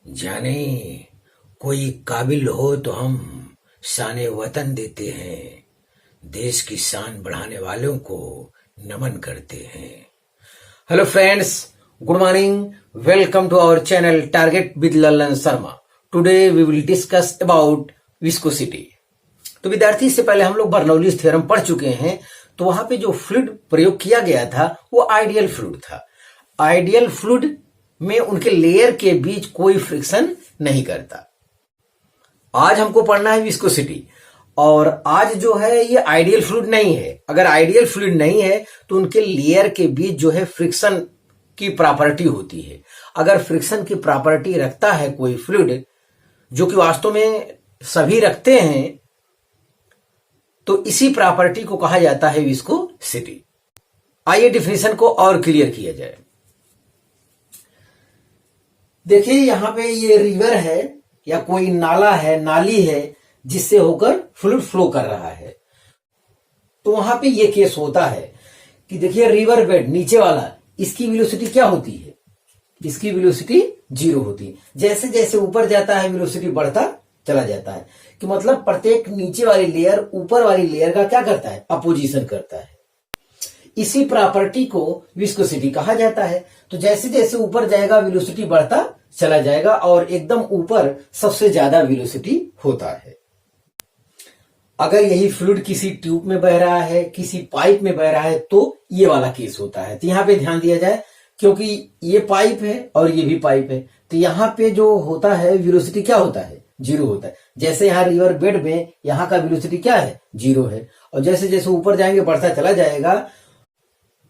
जाने कोई काबिल हो तो हम शान वतन देते हैं, देश की शान बढ़ाने वालों को नमन करते हैं। Hello friends, good morning. Welcome to our channel target with Lalan Sharma. Today we will discuss about viscosity. तो विद्यार्थी, इससे पहले हम लोग बर्नौलीज थ्योरम पढ़ चुके हैं। तो वहां पे जो फ्लूइड प्रयोग किया गया था वो आइडियल फ्लूइड था। आइडियल फ्लूइड में उनके लेयर के बीच कोई फ्रिक्शन नहीं करता। आज हमको पढ़ना है विस्कोसिटी, और आज जो है ये आइडियल फ्लूइड नहीं है। अगर आइडियल फ्लूइड नहीं है तो उनके लेयर के बीच जो है फ्रिक्शन की प्रॉपर्टी होती है। अगर फ्रिक्शन की प्रॉपर्टी रखता है कोई फ्लूइड, जो कि वास्तव में सभी रखते हैं, तो इसी प्रॉपर्टी को कहा जाता है विस्कोसिटी। आइए डिफिनेशन को और क्लियर किया जाए। देखिए, यहां पे ये रिवर है या कोई नाला है, नाली है, जिससे होकर फ्लूइड फ्लो कर रहा है। तो वहां पे ये केस होता है कि देखिए, रिवर बेड नीचे वाला, इसकी वेलोसिटी क्या होती है? इसकी वेलोसिटी 0 होती है। जैसे जैसे ऊपर जाता है वेलोसिटी बढ़ता चला जाता है। कि मतलब प्रत्येक नीचे वाली लेयर ऊपर वाली लेयर का क्या करता है? अपोजिशन करता है। इसी प्रॉपर्टी को विस्कोसिटी कहा जाता है। तो जैसे जैसे ऊपर जाएगा वेलोसिटी बढ़ता चला जाएगा, और एकदम ऊपर सबसे ज्यादा वेलोसिटी होता है। अगर यही फ्लूइड किसी ट्यूब में बह रहा है, किसी पाइप में बह रहा है, तो ये वाला केस होता है। तो यहां पे ध्यान दिया जाए, क्योंकि ये पाइप है और ये भी पाइप है, तो यहां पे जो होता है वेलोसिटी क्या होता है? 0 होता है। जैसे यहाँ रिवर बेड में यहाँ का वेलोसिटी क्या है? 0 है। और जैसे जैसे ऊपर जाएंगे बढ़ता चला जाएगा।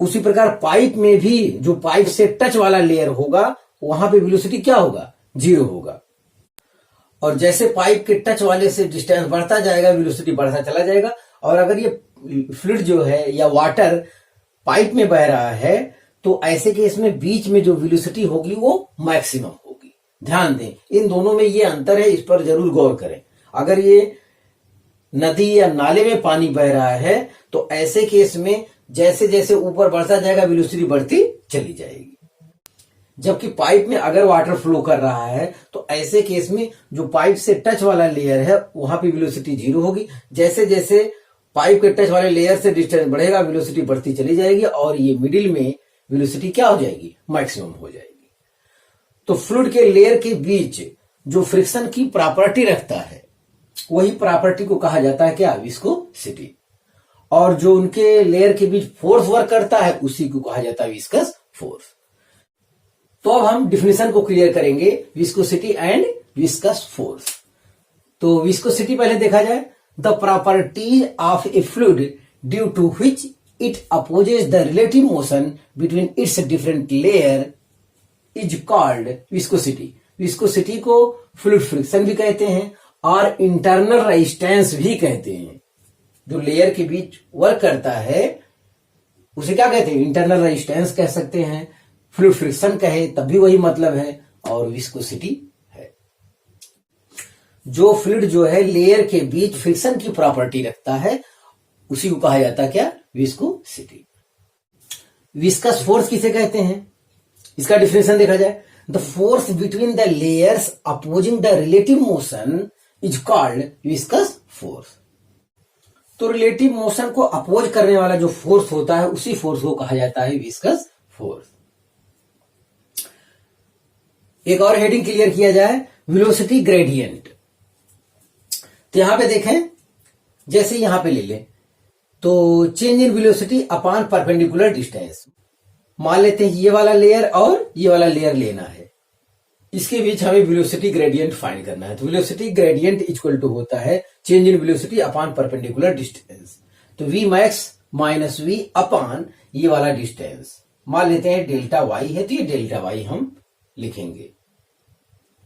उसी प्रकार पाइप में भी जो पाइप से टच वाला लेयर होगा, वहां पे वेलोसिटी क्या होगा? 0 होगा। और जैसे पाइप के टच वाले से डिस्टेंस बढ़ता जाएगा, वेलोसिटी बढ़ता चला जाएगा। और अगर ये फ्लूइड जो है या वाटर पाइप में बह रहा है, तो ऐसे केस में बीच में जो वेलोसिटी होगी वो मैक्सिमम होगी। ध्यान दें, इन दोनों में ये अंतर है, इस पर जरूर गौर करें। अगर ये नदी या नाले में पानी बह रहा है, तो ऐसे केस में जैसे जैसे ऊपर बढ़ता जाएगा वेलोसिटी बढ़ती चली जाएगी। जबकि पाइप में अगर वाटर फ्लो कर रहा है, तो ऐसे केस में जो पाइप से टच वाला लेयर है, वहां पे वेलोसिटी 0 होगी। जैसे जैसे पाइप के टच वाले लेयर से डिस्टेंस बढ़ेगा, वेलोसिटी बढ़ती चली जाएगी, और ये मिडिल में वेलोसिटी क्या हो जाएगी? मैक्सिमम हो जाएगी। तो फ्लूइड के लेयर के बीच जो फ्रिक्शन की प्रॉपर्टी रखता है, वही प्रॉपर्टी को कहा जाता है क्या? विस्कोसिटी। और जो उनके लेयर के बीच फोर्स वर्क करता है, उसी को कहा जाता है विस्कस फोर्स। तो अब हम डिफिनेशन को क्लियर करेंगे, विस्कोसिटी एंड विस्कस फोर्स। तो विस्कोसिटी पहले देखा जाए, the properties of a fluid due to which it opposes the relative motion between its different layer is called viscosity. Viscosity को फ्लूइड फ्रिक्शन भी कहते हैं और इंटरनल रेजिस्टेंस भी कहते हैं। जो लेयर के बीच वर्क करता है उसे क्या कहते हैं? इंटरनल रेजिस्टेंस कह सकते हैं, फ्लूइड फ्रिक्शन कहे तब भी वही मतलब है, और विस्कोसिटी है। जो फ्लूइड जो है लेयर के बीच फ्रिक्शन की प्रॉपर्टी रखता है, उसी को कहा जाता है क्या? विस्कोसिटी। विस्कस फोर्स किसे कहते हैं? इसका डिफिनेशन देखा जाए, the force between the layers opposing the relative motion is called viscous force. तो रिलेटिव मोशन को अपोज करने वाला जो फोर्स होता है, उसी फोर्स को कहा जाता है विस्कस फोर्स। एक और हेडिंग क्लियर किया जाए, वेलोसिटी ग्रेडियंट। तो यहां पे देखें, जैसे यहां पे ले लें, तो change in velocity upon perpendicular distance. मान लेते हैं ये वाला लेयर और ये वाला लेयर लेना है, इसके बीच हमें वेलोसिटी ग्रेडियंट फाइंड करना है। तो वेलोसिटी ग्रेडियंट इक्वल टू होता है change in velocity upon perpendicular distance. तो V max minus V upon ये वाला डिस्टेंस, मान लेते हैं डेल्टा वाई है, तो ये डेल्टा वाई हम लिखेंगे।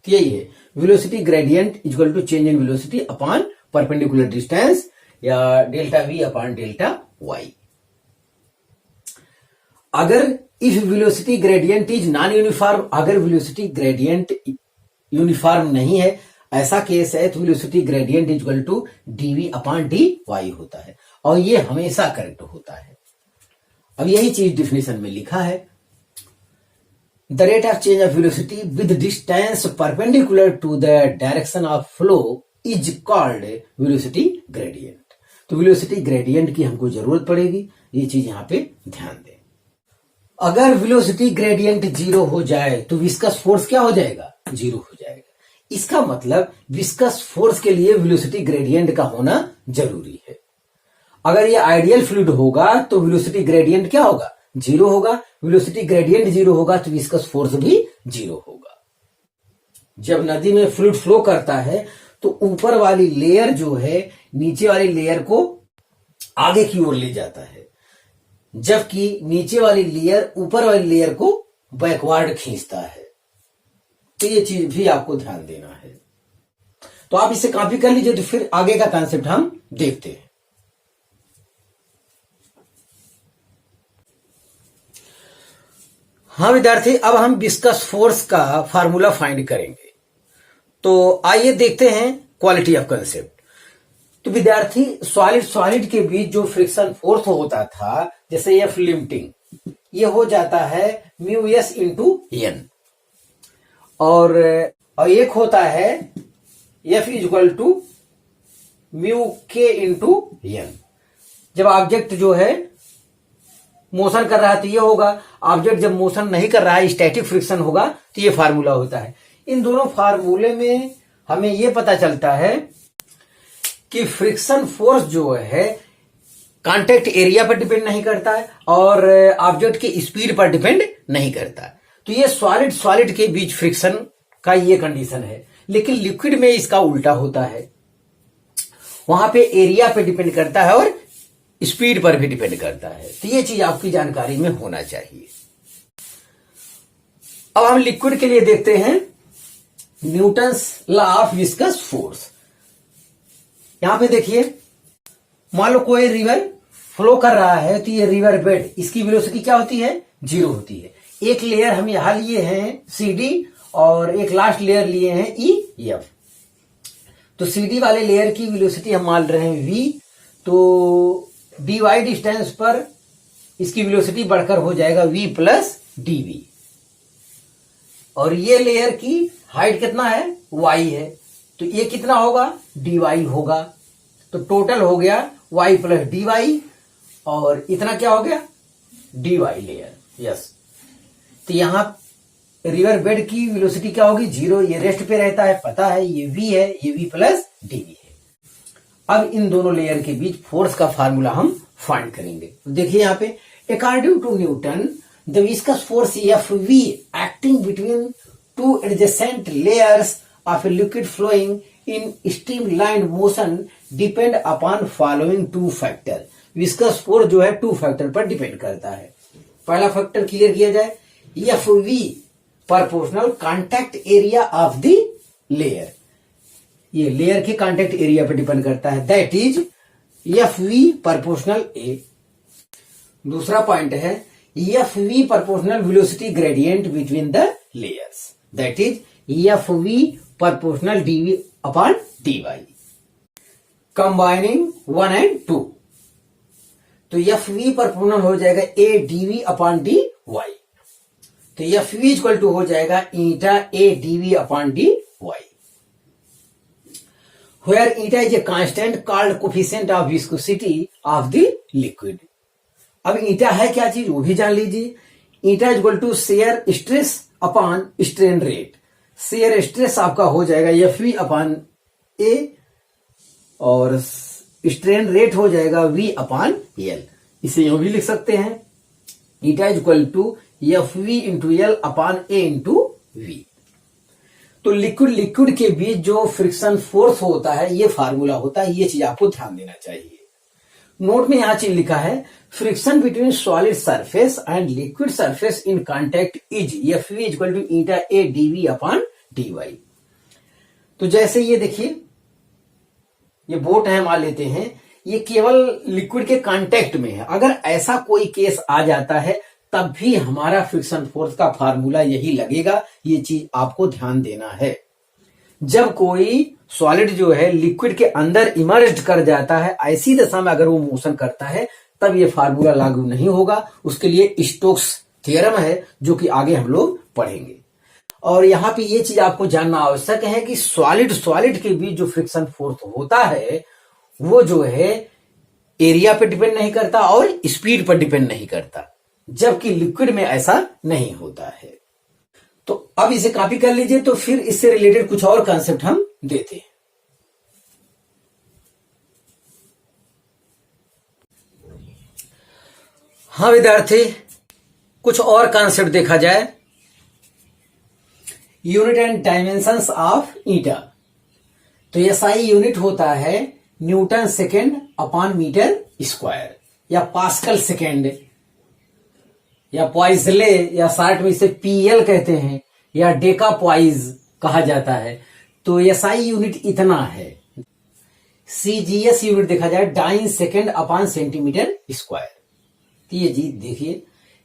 तो यही है velocity gradient equal to change in velocity upon perpendicular distance, या delta V upon delta Y. अगर if velocity gradient is non uniform, अगर वेलोसिटी ग्रेडियंट यूनिफॉर्म नहीं है, ऐसा केस है, तो velocity gradient equal to DV upon D Y होता है, और ये हमेशा करेक्ट होता है। अब यही चीज डिफिनेशन में लिखा है, the rate of change of velocity with distance perpendicular to the direction of flow is called velocity gradient. तो वेलोसिटी ग्रेडियंट की हमको जरूरत पड़ेगी, ये चीज यहां पे ध्यान दें। अगर वेलोसिटी ग्रेडियंट जीरो हो जाए तो विस्कस फोर्स क्या हो जाएगा? जीरो हो जाएगा। इसका मतलब विस्कस फोर्स के लिए वेलोसिटी ग्रेडियंट का होना जरूरी है। अगर ये आइडियल फ्लूइड होगा तो वेलोसिटी ग्रेडियंट क्या होगा? जीरो होगा। वेलोसिटी ग्रेडियंट जीरो होगा तो विस्कस फोर्स भी जीरो होगा। जब नदी में फ्लूइड फ्लो करता है तो ऊपर वाली लेयर जो है नीचे वाली लेयर को आगे की ओर ले जाता है, जबकि नीचे वाली लेयर ऊपर वाली लेयर को बैकवर्ड खींचता है। तो ये चीज भी आपको ध्यान देना है। तो आप इसे कॉपी कर लीजिए, तो फिर आगे का कॉन्सेप्ट हम देखते हैं। हाँ विद्यार्थी, अब हम विस्कस फोर्स का फार्मूला फाइंड करेंगे। तो आइए देखते हैं क्वालिटी ऑफ कंसेप्ट। तो विद्यार्थी, सॉलिड के बीच जो फ्रिक्शन फोर्स होता था, जैसे एफ लिमिटिंग, ये हो जाता है म्यू एस इंटू एन, और एक होता है एफ इक्वल टू म्यू के इंटू एन। जब ऑब्जेक्ट जो है मोशन कर रहा है तो ये होगा, ऑब्जेक्ट जब मोशन नहीं कर रहा है, स्टैटिक फ्रिक्शन होगा, तो ये फार्मूला होता है। इन दोनों फार्मूले में हमें ये पता चलता है कि फ्रिक्शन फोर्स जो है कांटेक्ट एरिया पर डिपेंड नहीं करता है और ऑब्जेक्ट की स्पीड पर डिपेंड नहीं करता है। तो ये सॉलिड के बीच फ्रिक्शन का ये कंडीशन है। लेकिन लिक्विड में इसका उल्टा होता है, वहां पे एरिया पे डिपेंड करता है और स्पीड पर भी डिपेंड करता है। तो ये चीज आपकी जानकारी में होना चाहिए। अब हम लिक्विड के लिए देखते हैं Newton's law of viscous force. यहां पे देखिए, मान लो कोई रिवर फ्लो कर रहा है तो ये रिवर बेड, इसकी वेलोसिटी क्या होती है? जीरो होती है। एक लेयर हम यहां लिए हैं CD और एक लास्ट लेयर लिए हैं EF। तो CD वाले लेयर की वेलोसिटी हम मान रहे हैं V, तो dy डिस्टेंस पर इसकी वेलोसिटी बढ़कर हो जाएगा V प्लस dV। और ये लेयर की हाइट कितना है? Y है, तो ये कितना होगा? dy होगा। तो टोटल हो गया y प्लस dy, और इतना क्या हो गया? dy layer. यस, तो यहां रिवर बेड की वेलोसिटी क्या होगी? जीरो। ये रेस्ट पे रहता है, पता है, ये v है, ये v प्लस dv है। अब इन दोनों लेयर के बीच फोर्स का फार्मूला हम फाइंड करेंगे। तो देखिए यहां पे, according to newton the viscous force Fv acting between two adjacent layers of a liquid flowing in streamline motion depend upon following two factor. Viscous force जो है टू फैक्टर पर डिपेंड करता है। पहला फैक्टर क्लियर किया जाए, Fv proportional contact area of the layer, ये layer के कांटेक्ट एरिया पर डिपेंड करता है, that is Fv proportional A। दूसरा पॉइंट है Fv proportional velocity gradient between the layers, that is Fv proportional dv upon dy, combining 1 and 2। तो Fv proportional हो जाएगा A dv अपॉन dy, तो Fv equal to हो जाएगा ईटा A dv upon dy, where eta is a constant called coefficient of viscosity of the liquid। अब ईटा है क्या चीज वो भी जान लीजिए। Eta equal to shear stress upon strain rate. Shear stress आपका हो जाएगा Fv अपॉन A और स्ट्रेन रेट हो जाएगा V अपॉन L। इसे यूं भी लिख सकते हैं, eta equal to Fv into L upon A into V। तो लिक्विड के बीच जो फ्रिक्शन फोर्स होता है ये फार्मूला होता है, ये चीज आपको ध्यान देना चाहिए। नोट में यहां चीज लिखा है, friction between solid surface and liquid surface in contact is Fv equal to eta A dv upon dy। तो जैसे ये देखिए, ये बोट है, मान लेते हैं, ये केवल लिक्विड के कांटेक्ट में है। अगर ऐसा कोई केस आ जाता है तब भी हमारा फ्रिक्शन फोर्स का फार्मूला यही लगेगा, ये चीज आपको ध्यान देना है। जब कोई सॉलिड जो है लिक्विड के अंदर इमर्ज्ड कर जाता है, ऐसी दशा में अगर वो मोशन करता है तब ये फार्मूला लागू नहीं होगा, उसके लिए स्टोक्स थियरम है जो कि आगे हम लोग पढ़ेंगे। और यहाँ पे ये चीज आपको जानना आवश्यक है कि सॉलिड के बीच जो फ्रिक्शन फोर्स होता है वो जो है एरिया पे डिपेंड नहीं करता और स्पीड पर डिपेंड नहीं करता, जबकि लिक्विड में ऐसा नहीं होता है। तो अब इसे कॉपी कर लीजिए, तो फिर इससे रिलेटेड कुछ और कॉन्सेप्ट हम देते हैं। हाँ विद्यार्थी, कुछ और कॉन्सेप्ट देखा जाए। Unit and dimensions of eta. तो एसआई यूनिट होता है newton second upon metre square, या पास्कल सेकेंड, या पॉइजले, या शॉर्ट में इसे पीएल कहते हैं, या डेका पॉइज कहा जाता है। तो एसआई यूनिट इतना है। सीजीएस यूनिट देखा जाए dyne second upon centimetre square. ये जी देखिए,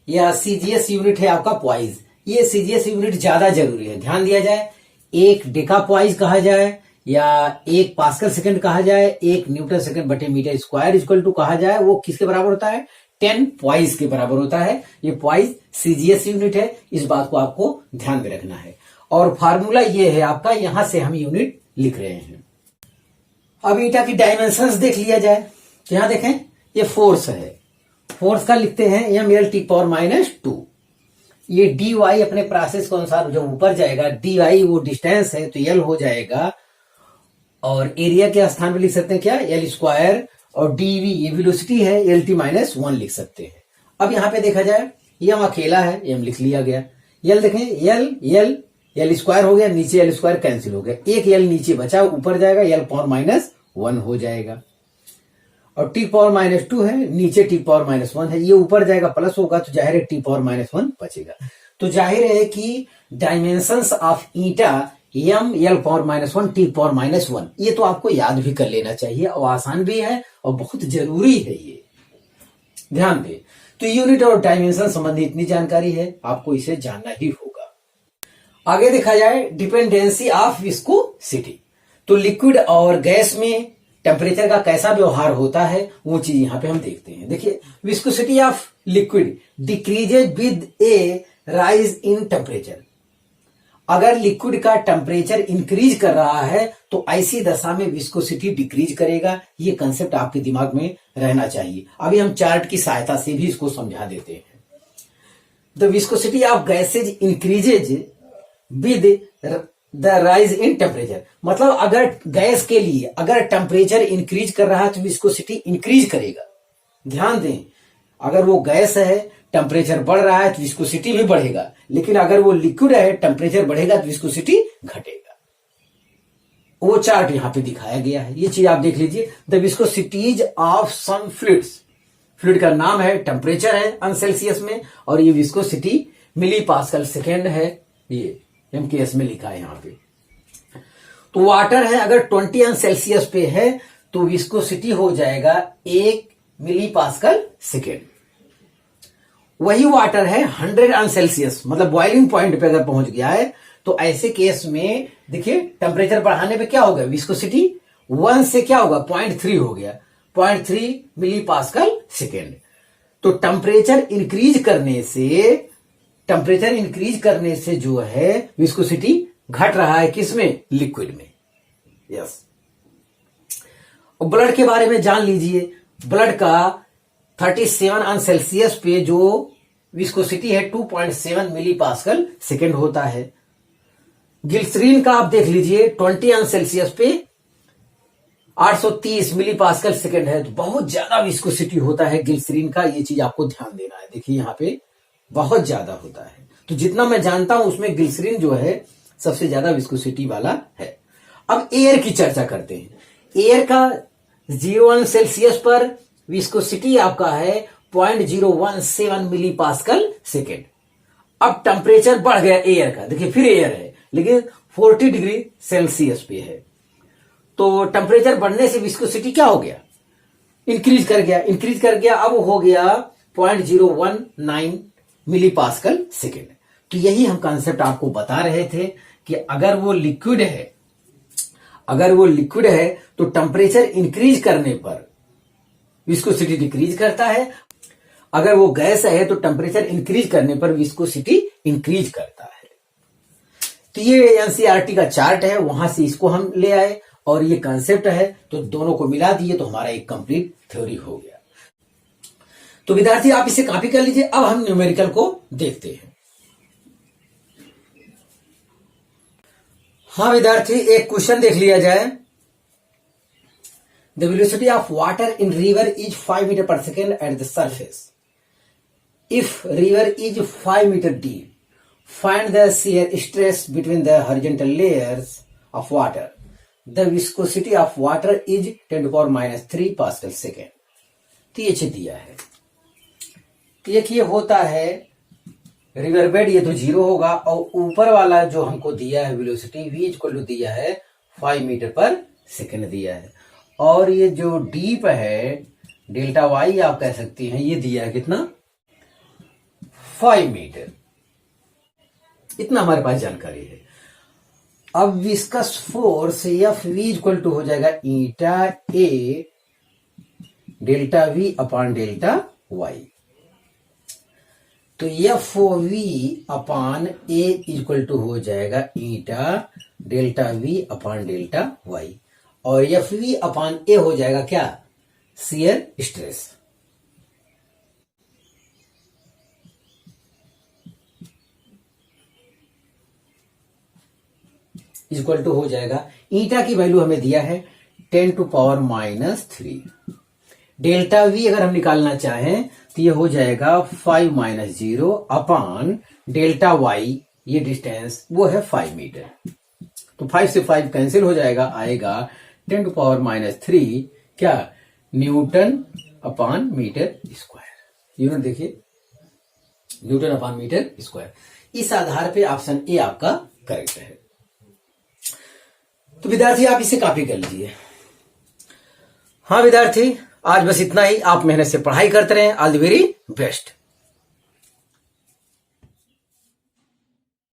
यह सीजीएस यूनिट है आपका पॉइज। ये सीजीएस यूनिट ज्यादा जरूरी है, ध्यान दिया जाए। एक डेका पॉइज कहा जाए या एक पास्कल सेकंड कहा जाए, एक न्यूटन सेकंड बटे मीटर स्क्वायर इक्वल टू कहा जाए, वो किसके बराबर होता है? 10 पॉइज के बराबर होता है। ये पॉइज सीजीएस यूनिट है, इस बात को आपको ध्यान में रखना है। और फार्मूला ये है आपका, यहां से हम यूनिट लिख रहे हैं। अब ईटा की डायमेंशंस देख लिया जाए। तो यहां देखें, ये फोर्स है, फोर्स का लिखते हैं mL⁻²। ये dy अपने प्रोसेस के अनुसार जब ऊपर जाएगा, dy वो डिस्टेंस है तो l हो जाएगा, और एरिया के स्थान पे लिख सकते हैं क्या? L²। और dv ये वेलोसिटी है, Lt-1 लिख सकते हैं। अब यहां पे देखा जाए, m अकेला है, m लिख लिया गया। l देखें, L² हो गया, नीचे L² कैंसिल हो गया, एक l नीचे बचा, ऊपर जाएगा L⁻1 हो जाएगा। और T⁻2 है, नीचे T⁻1 है, ये ऊपर जाएगा प्लस होगा, तो जाहिर है T⁻1 बचेगा। तो जाहिर है कि dimensions of eta mL⁻1 T⁻1, ये तो आपको याद भी कर लेना चाहिए, और आसान भी है और बहुत जरूरी है, ये ध्यान दे। तो यूनिट और डायमेंशन संबंधी इतनी जानकारी है, आपको इसे जानना ही होगा। आगे देखा जाए डिपेंडेंसी ऑफ विस्कोसिटी। तो लिक्विड और गैस में टेम्परेचर का कैसा व्यवहार होता है, वो चीज यहां पे हम देखते हैं। देखिए, viscosity of liquid decreases with A rise in temperature. अगर लिक्विड का टेम्परेचर इंक्रीज कर रहा है तो ऐसी दशा में विस्कोसिटी डिक्रीज करेगा। ये कंसेप्ट आपके दिमाग में रहना चाहिए। अभी हम चार्ट की सहायता से भी इसको समझा देते हैं। The viscosity of gases increases with the rise in temperature. मतलब अगर गैस के लिए अगर टेम्परेचर इंक्रीज कर रहा है तो विस्कोसिटी इंक्रीज करेगा। ध्यान दें, अगर वो गैस है, टेम्परेचर बढ़ रहा है तो विस्कोसिटी भी बढ़ेगा, लेकिन अगर वो लिक्विड है, टेम्परेचर बढ़ेगा तो विस्कोसिटी घटेगा। वो चार्ट यहां पे दिखाया गया है, ये चीज आप देख लीजिए। The viscosities of some fluids, fluid का नाम है, टेम्परेचर है अनसेल्सियस में, और ये विस्कोसिटी मिली पास्कल सेकेंड है, ये MKS में लिखा है यहां पे। तो वाटर है, अगर 20 अंश सेल्सियस पे है तो विस्कोसिटी हो जाएगा 1 मिली पास्कल सेकेंड। वही वाटर है 100 अंश सेल्सियस, मतलब बॉइलिंग पॉइंट पे अगर पहुंच गया है, तो ऐसे केस में देखिए टेम्परेचर बढ़ाने पे क्या होगा, विस्कोसिटी 1 से क्या होगा 0.3 हो गया, 0.3 मिली पास्कल सेकेंड। तो टेम्परेचर इंक्रीज करने से जो है विस्कोसिटी घट रहा है, किसमें? लिक्विड में। यस। और ब्लड के बारे में जान लीजिए। ब्लड का 37 अंश सेल्सियस पे जो विस्कोसिटी है 2.7 मिली पास्कल सेकेंड होता है। ग्लिसरीन का आप देख लीजिए 20 अंश सेल्सियस पे 830 मिली पास्कल सेकेंड है, तो बहुत ज्यादा विस्कोसिटी होता है ग्लिसरीन का। ये चीज आपको ध्यान देना है। देखिए यहां पे बहुत ज्यादा होता है, तो जितना मैं जानता हूं उसमें ग्लिसरीन जो है सबसे ज्यादा विस्कोसिटी वाला है। अब एयर की चर्चा करते हैं। एयर का 0 सेल्सियस पर विस्कोसिटी आपका है 0.017 मिली पास्कल सेकेंड। अब टेम्परेचर बढ़ गया एयर का, देखिए फिर एयर है लेकिन 40 डिग्री सेल्सियस पे है, तो टेम्परेचर बढ़ने से विस्कोसिटी क्या हो गया, इंक्रीज कर गया। अब हो गया 0.019 मिली पास्कल सेकेंड। तो यही हम कॉन्सेप्ट आपको बता रहे थे कि अगर वो लिक्विड है तो टेम्परेचर इंक्रीज करने पर विस्कोसिटी डिक्रीज करता है, अगर वो गैस है तो टेम्परेचर इंक्रीज करने पर विस्कोसिटी इंक्रीज करता है। तो ये एनसीईआरटी का चार्ट है, वहां से इसको हम ले आए और ये कंसेप्ट है, तो दोनों को मिला दिए तो हमारा एक कंप्लीट थ्योरी हो गया। तो विद्यार्थी आप इसे कॉपी कर लीजिए। अब हम न्यूमेरिकल को देखते हैं। हाँ विद्यार्थी, एक क्वेश्चन देख लिया जाए। The velocity of water in river is 5 metre per second at the surface. If river is 5 metre deep, find the shear stress between the horizontal layers of water. The viscosity of water is 10 to the power -3 pascal second. तो ये दिया है। एक ये होता है river bed, ये तो 0 होगा, और ऊपर वाला जो हमको दिया है वेलोसिटी v इक्वल टू दिया है 5 मीटर पर सेकेंड दिया है, और ये जो डीप है डेल्टा y आप कह सकती हैं, ये दिया है कितना 5 मीटर। इतना हमारे पास जानकारी है। अब viscous force F V equal to हो जाएगा eta A delta V upon delta Y. तो F V upon A equal to हो जाएगा eta delta V upon delta Y, और एफ वी अपॉन ए हो जाएगा क्या, शियर स्ट्रेस। इक्वल टू हो जाएगा, ईटा की वैल्यू हमें दिया है 10 टू पावर -3। डेल्टा वी अगर हम निकालना चाहें तो ये हो जाएगा 5 - 0 अपॉन डेल्टा वाई, ये डिस्टेंस वो है 5 मीटर। तो 5 से 5 कैंसिल हो जाएगा, आएगा 10 टू पावर -3 क्या, newton upon metre square. Unit देखिए, न्यूटन अपॉन मीटर स्क्वायर। इस आधार पे ऑप्शन ए आपका करेक्ट है। तो विद्यार्थी आप इसे कॉपी कर लीजिए। हाँ विद्यार्थी, आज बस इतना ही। आप मेहनत से पढ़ाई करते रहें। All the very best.